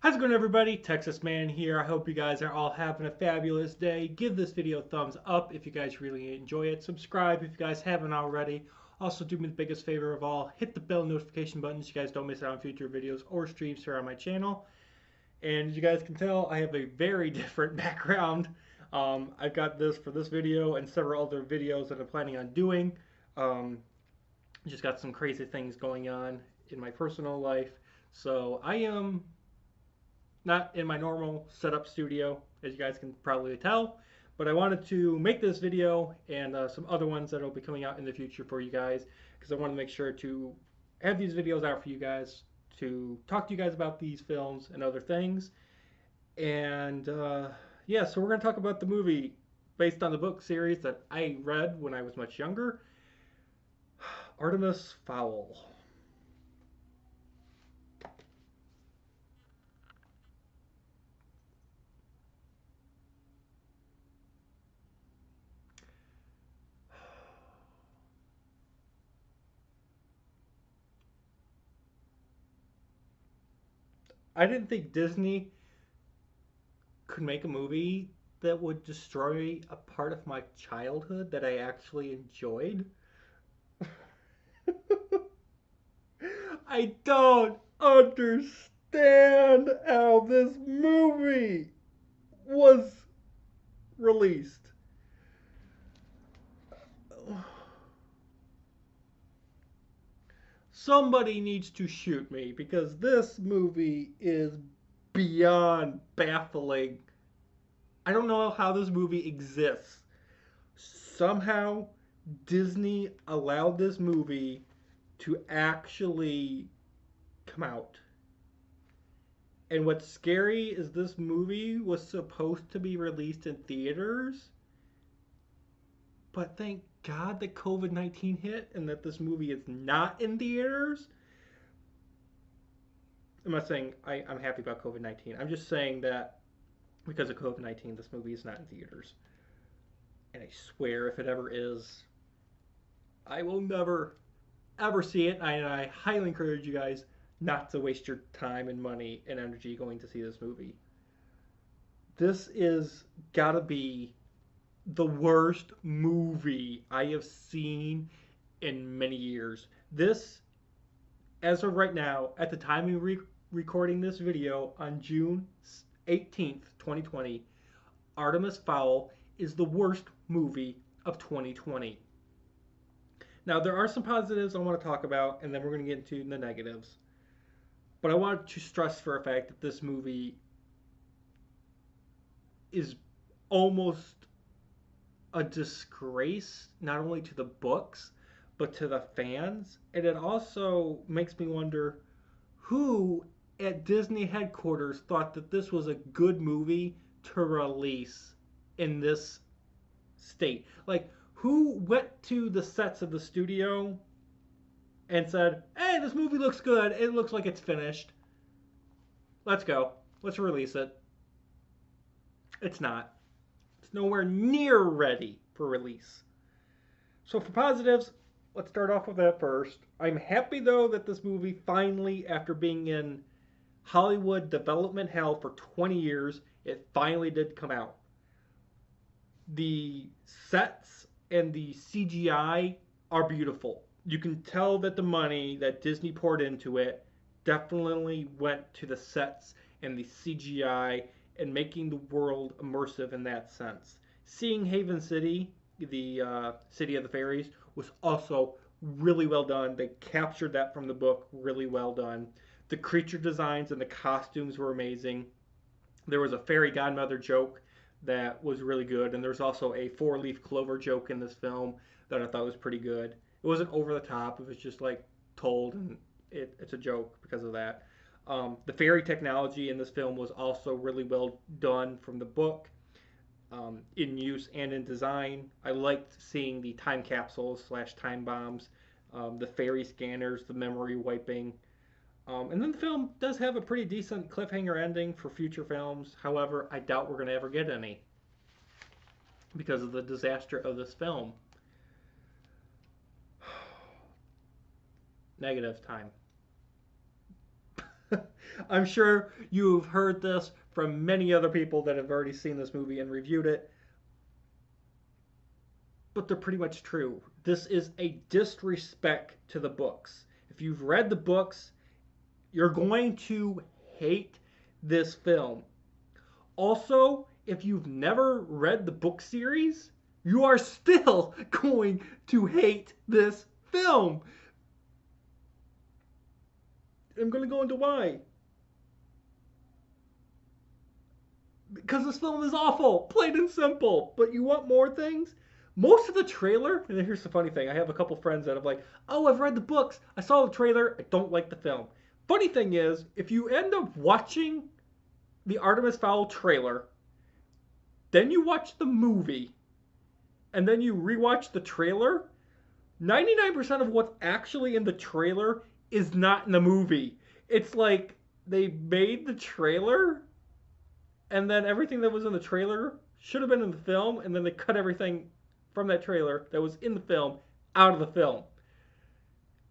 How's it going, everybody? Texas Man here. I hope you guys are all having a fabulous day. Give this video a thumbs up if you guys really enjoy it. Subscribe if you guys haven't already. Also, do me the biggest favor of all, hit the bell notification button so you guys don't miss out on future videos or streams here on my channel. And as you guys can tell, I have a very different background. I've got this for this video and several other videos that I'm planning on doing. Just got some crazy things going on in my personal life. So I am not in my normal setup studio, as you guys can probably tell, but I wanted to make this video and some other ones that will be coming out in the future for you guys, because I want to make sure to have these videos out for you guys, to talk to you guys about these films and other things. And yeah, so we're going to talk about the movie based on the book series that I read when I was much younger, Artemis Fowl. I didn't think Disney could make a movie that would destroy a part of my childhood that I actually enjoyed. I don't understand how this movie was released. Somebody needs to shoot me because this movie is beyond baffling. I don't know how this movie exists. Somehow, Disney allowed this movie to actually come out. And what's scary is this movie was supposed to be released in theaters, but thank God that COVID-19 hit and that this movie is not in theaters. I'm not saying I'm happy about COVID-19. I'm just saying that because of COVID-19, this movie is not in theaters. And I swear, if it ever is, I will never, ever see it. And I highly encourage you guys not to waste your time and money and energy going to see this movie. This is gotta be the worst movie I have seen in many years. This, as of right now, at the time of recording this video on June 18th, 2020, Artemis Fowl is the worst movie of 2020. Now, there are some positives I want to talk about, and then we're going to get into the negatives. But I want to stress for a fact that this movie is almost a disgrace, not only to the books, but to the fans. And it also makes me wonder who at Disney headquarters thought that this was a good movie to release in this state. Like, who went to the sets of the studio and said, hey, this movie looks good. It looks like it's finished. Let's go. Let's release it. It's not. It's nowhere near ready for release. So for positives, let's start off with that first. I'm happy, though, that this movie finally, after being in Hollywood development hell for 20 years, it finally did come out. The sets and the CGI are beautiful. You can tell that the money that Disney poured into it definitely went to the sets and the CGI and making the world immersive in that sense. Seeing Haven City, the city of the fairies, was also really well done. They captured that from the book really well done. The creature designs and the costumes were amazing. There was a fairy godmother joke that was really good, and there's also a four-leaf clover joke in this film that I thought was pretty good. It wasn't over the top. It was just like told, and it's a joke because of that. The fairy technology in this film was also really well done from the book, in use and in design. I liked seeing the time capsules slash time bombs, the fairy scanners, the memory wiping. And then the film does have a pretty decent cliffhanger ending for future films. However, I doubt we're going to ever get any because of the disaster of this film. Negative time. I'm sure you've heard this from many other people that have already seen this movie and reviewed it, but they're pretty much true. This is a disrespect to the books. If you've read the books, you're going to hate this film. Also, if you've never read the book series, you are still going to hate this film. I'm going to go into why. Because this film is awful, plain and simple. But you want more things? Most of the trailer, and here's the funny thing, I have a couple friends that have like, oh, I've read the books, I saw the trailer, I don't like the film. Funny thing is, if you end up watching the Artemis Fowl trailer, then you watch the movie, and then you rewatch the trailer, 99% of what's actually in the trailer is not in the movie. It's like they made the trailer, and then everything that was in the trailer should have been in the film, and then they cut everything from that trailer that was in the film out of the film.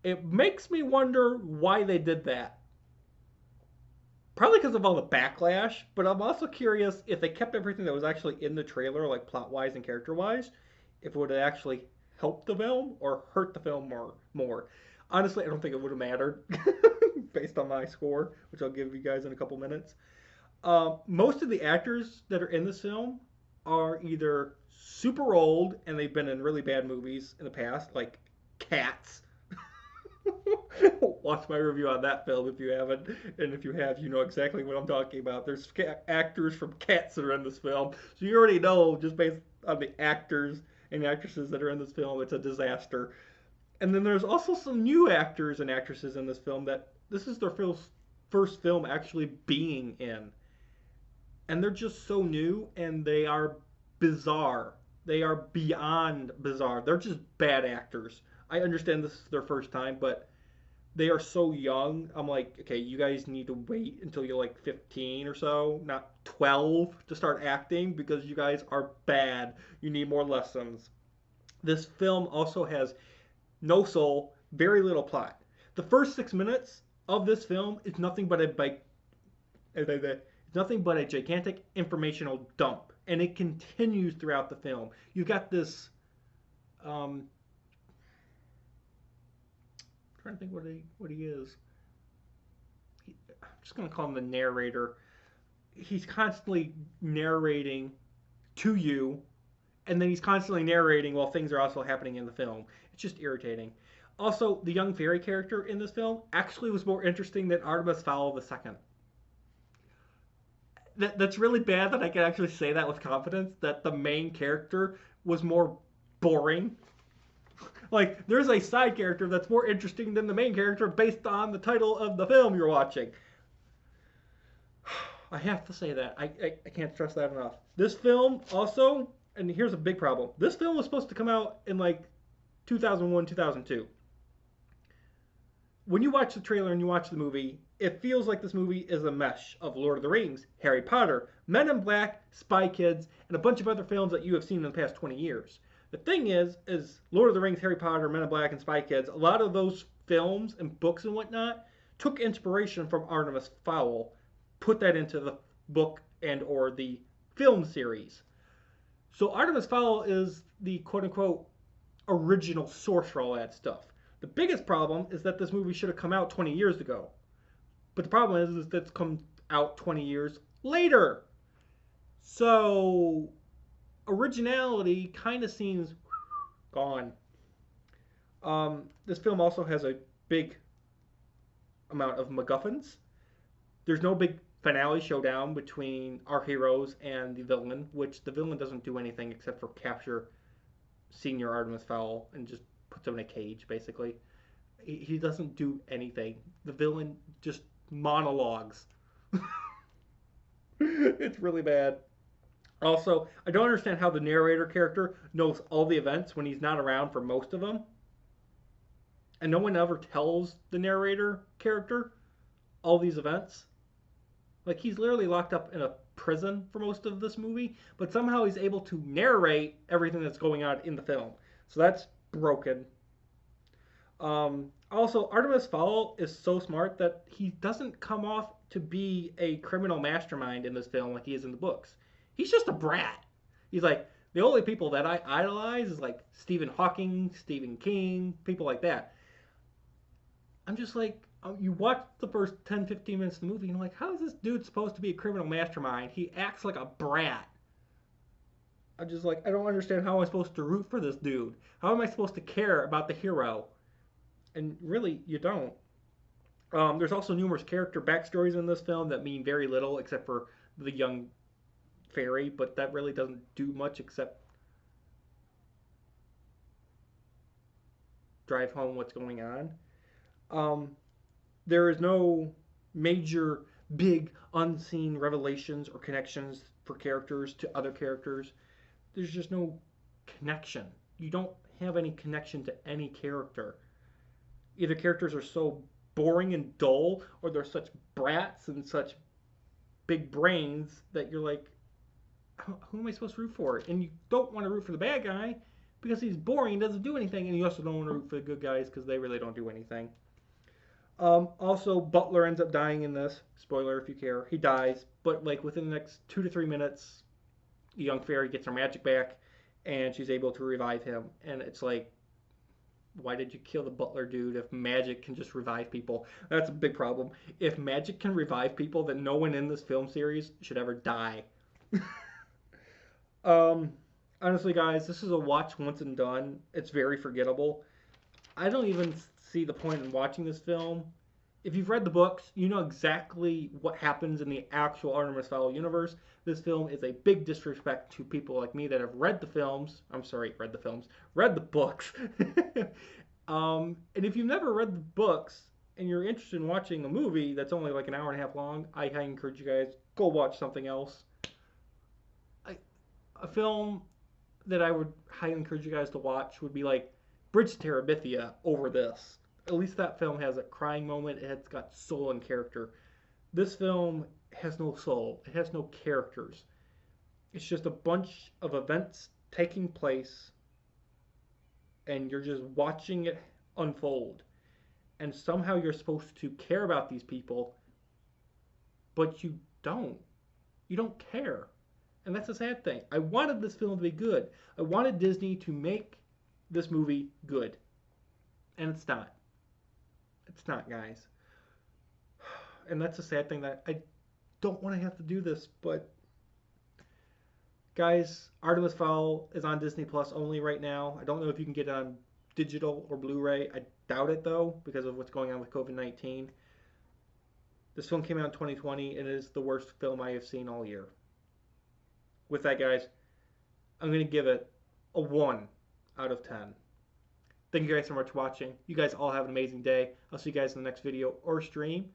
It makes me wonder why they did that. Probably because of all the backlash, but I'm also curious if they kept everything that was actually in the trailer, like plot wise and character wise, if it would have actually helped the film or hurt the film more. Honestly, I don't think it would have mattered based on my score, which I'll give you guys in a couple minutes. Most of the actors that are in this film are either super old and they've been in really bad movies in the past, like Cats. Watch my review on that film if you haven't, and if you have, you know exactly what I'm talking about. There's actors from Cats that are in this film, so you already know just based on the actors and actresses that are in this film, it's a disaster. And then there's also some new actors and actresses in this film that this is their first film actually being in, and they're just so new and they are bizarre. They are beyond bizarre. They're just bad actors. I understand this is their first time, but they are so young. I'm like, okay, you guys need to wait until you're like 15 or so, not 12, to start acting because you guys are bad. You need more lessons. This film also has no soul, very little plot. The first 6 minutes of this film is nothing but a gigantic informational dump, and it continues throughout the film. You got this. I'm trying to think what he is. I'm just gonna call him the narrator. He's constantly narrating to you, and then he's constantly narrating while things are also happening in the film. It's just irritating. Also, the young fairy character in this film actually was more interesting than Artemis Fowl II. That's really bad that I can actually say that with confidence, that the main character was more boring. Like, there's a side character that's more interesting than the main character based on the title of the film you're watching. I have to say that. I can't stress that enough. This film also, and here's a big problem. This film was supposed to come out in like 2001, 2002. When you watch the trailer and you watch the movie, it feels like this movie is a mesh of Lord of the Rings, Harry Potter, Men in Black, Spy Kids, and a bunch of other films that you have seen in the past 20 years. The thing is Lord of the Rings, Harry Potter, Men in Black, and Spy Kids, a lot of those films and books and whatnot took inspiration from Artemis Fowl, put that into the book and or the film series. So Artemis Fowl is the quote-unquote original source for all that stuff. The biggest problem is that this movie should have come out 20 years ago. But the problem is that it's come out 20 years later. So originality kind of seems gone. This film also has a big amount of MacGuffins. There's no big finale showdown between our heroes and the villain, which the villain doesn't do anything except for capture Senior Artemis Fowl and just puts him in a cage, basically. He doesn't do anything. The villain just monologues. It's really bad. Also, I don't understand how the narrator character knows all the events when he's not around for most of them. And no one ever tells the narrator character all these events. Like, he's literally locked up in a prison for most of this movie, but somehow he's able to narrate everything that's going on in the film. So that's broken. Also, Artemis Fowl is so smart that he doesn't come off to be a criminal mastermind in this film like he is in the books. He's just a brat. He's like, the only people that I idolize is like Stephen Hawking, Stephen King, people like that. I'm just like, you watch the first 10, 15 minutes of the movie and you're like, how is this dude supposed to be a criminal mastermind? He acts like a brat. I'm just like, I don't understand how I'm supposed to root for this dude. How am I supposed to care about the hero? And really, you don't. There's also numerous character backstories in this film that mean very little, except for the young fairy, but that really doesn't do much except drive home what's going on. Um, there is no major, big, unseen revelations or connections for characters to other characters. There's just no connection. You don't have any connection to any character. Either characters are so boring and dull, or they're such brats and such big brains that you're like, who am I supposed to root for? And you don't want to root for the bad guy because he's boring, doesn't do anything, and you also don't want to root for the good guys because they really don't do anything. Also, Butler ends up dying in this. Spoiler if you care. He dies, but like within the next 2 to 3 minutes, the young fairy gets her magic back, and she's able to revive him. And it's like, why did you kill the butler dude if magic can just revive people? That's a big problem. If magic can revive people, then no one in this film series should ever die. um, Honestly, guys, this is a watch once and done. It's very forgettable. I don't even see the point in watching this film. If you've read the books, you know exactly what happens in the actual Artemis Fowl universe. This film is a big disrespect to people like me that have read the films. I'm sorry, read the films, read the books. And if you've never read the books and you're interested in watching a movie that's only like an hour and a half long, I highly encourage you guys go watch something else. A film that I would highly encourage you guys to watch would be like Bridge to Terabithia over this. At least that film has a crying moment. It's got soul and character. This film has no soul. It has no characters. It's just a bunch of events taking place, and you're just watching it unfold. And somehow you're supposed to care about these people, but you don't. You don't care. And that's a sad thing. I wanted this film to be good. I wanted Disney to make this movie good. And it's not. It's not, guys. And that's a sad thing that I don't want to have to do this, but guys, Artemis Fowl is on Disney Plus only right now. I don't know if you can get it on digital or Blu-ray. I doubt it though, because of what's going on with COVID-19. This film came out in 2020 and it is the worst film I have seen all year. With that, guys, I'm going to give it a 1 out of 10. Thank you guys so much for watching. You guys all have an amazing day. I'll see you guys in the next video or stream.